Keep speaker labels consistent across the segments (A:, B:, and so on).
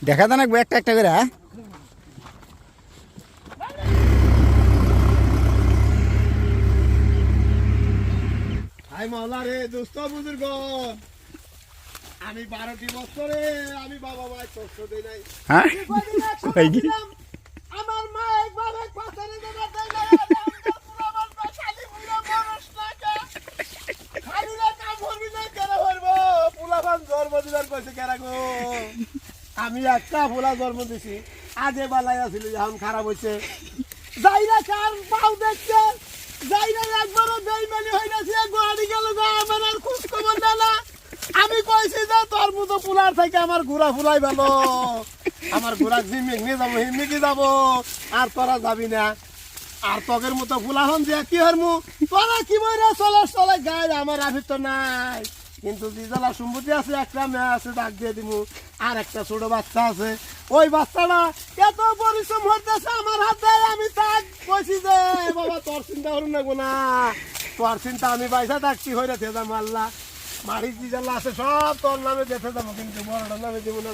A: দেখা দেন একটা একটা করে।
B: হাই মাওলা রে দোস্ত বুজুর্গ, আমি 12টি বছরে আমি বাবা মায়ের কষ্ট দেই নাই।
A: হ্যাঁ
B: আমার মা একবার এক পাশারে দেনা দেয় না। আমার মা খালি বুড়া মানুষ লাগে, খালি না কাম করবি না কেন করবো? পোলাপান জন্ম দিবার কইছে কেরা গো? আমি একটা পোলা জন্ম দিছি, আজে বালাই আছিল, এখন খারাপ হইছে। যাই না কার পাও দেখছে, যাই না একবারও বেইমানি হয়ে গেছে, গোয়াড়ি গেল গো, আমার আর খোঁজ খবর না। আমি কইছি যে তোর মতো পোলার থেকে আমার ঘোরা ফুলাই ভালো, আমার ঘোরা জিমিক নিয়ে যাবো, হিমিকি যাবো, আর তোরা যাবি না। আর তকের মতো ফুলাহন যে কি হরমু, তোরা কি বইরা চলে গায়ে আমার আভিত তো নাই। কিন্তু দিদালা সম্পত্তি আছে, একটা মেয়ে আছে, ডাক দিয়ে দিমু। আর একটা ছোট বাচ্চা আছে, ওই বাচ্চাটা এত পরিশ্রম হতেছে আমার হাতে, আমি তাক কইছি যে বাবা তোর চিন্তা করুন না গো, না তোর চিন্তা আমি পয়সা থাকছি হইরে থেকে যাবো। আল্লাহ বাড়ির দিদালা আছে সব তোর নামে দেখে যাবো, কিন্তু বড়টার নামে দিব না।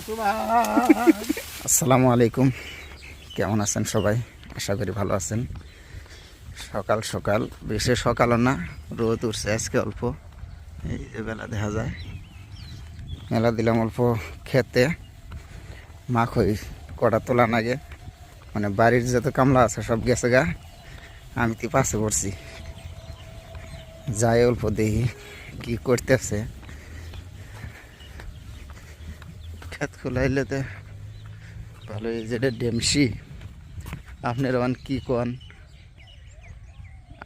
A: আসসালামু আলাইকুম, কেমন আছেন সবাই? আশা করি ভালো আছেন। সকাল সকাল, বেশি সকালও না, রোদ উঠছে আজকে অল্প, এই যে বেলা দেখা যায়। মেলা দিলাম অল্প খেতে, মাখই কটা তোলা নাগে, মানে বাড়ির যত কামলা আছে সব গেছে গা, আমি তো পাশে পড়ছি। যাই অল্প দেখি কি করতেছে। খেত খোলাইলে তো ভালোই, যেটা ডেমসি আপনার কি কন।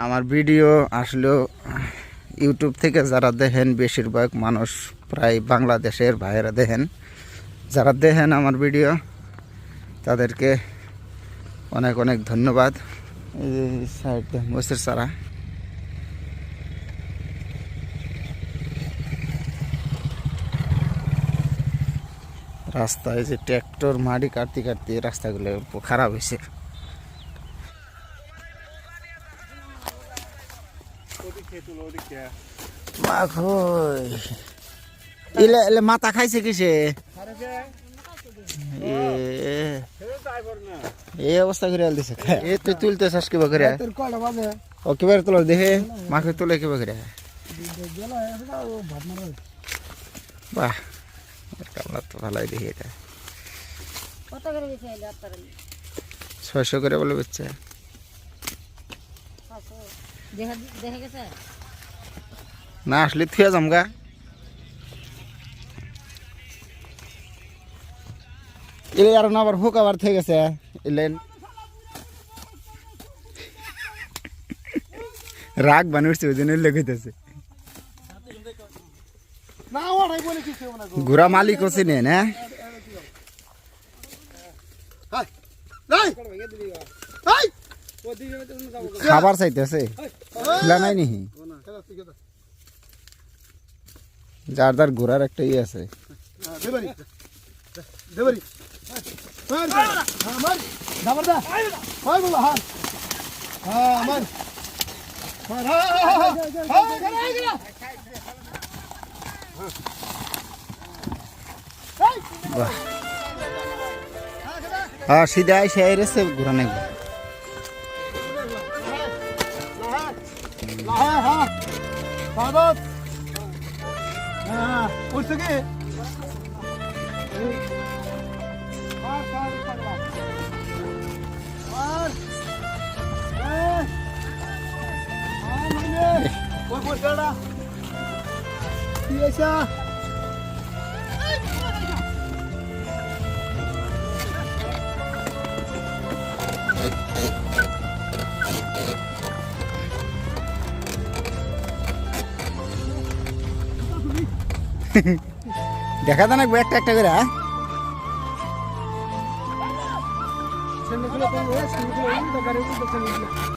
A: আমার ভিডিও আসলেও ইউটিউব থেকে যারা দেখেন, বেশিরভাগ মানুষ প্রায় বাংলাদেশের ভাইয়েরা দেখেন। যারা দেখেন আমার ভিডিও তাদেরকে অনেক অনেক ধন্যবাদ। এই সাইড মসের সারা রাস্তায় যে ট্র্যাক্টর মাটি কাটতে কাটতে রাস্তাগুলো খারাপ হয়েছে। মাথা খাইছে কিসে? এই অবস্থা করে দিছে। এ তুই তুলতে চাস কিবা করে? ও কিবার তোল দেখে, মাকে তোলে কিবা করে? বাহ, কামলা তো ভালোই দেখি। এটা 600 করে বলে বেচছে। না আসলে থুয়া জমগা। এলে আর না আবার হুক আবার থেকে গেছে। এলেন রাগ বানুছে, ওই জন্য লেগেছে। ঘোরা মালিক হচ্ছে না, খাবার চাইতেছে, নাই নি যার যার ঘোরার একটা ইয়ে আছে। হ্যাঁ সিধা এসে এসে ঘোরা নেই।
B: উঠছে কি
A: দেখা দেন একটা একটা করে।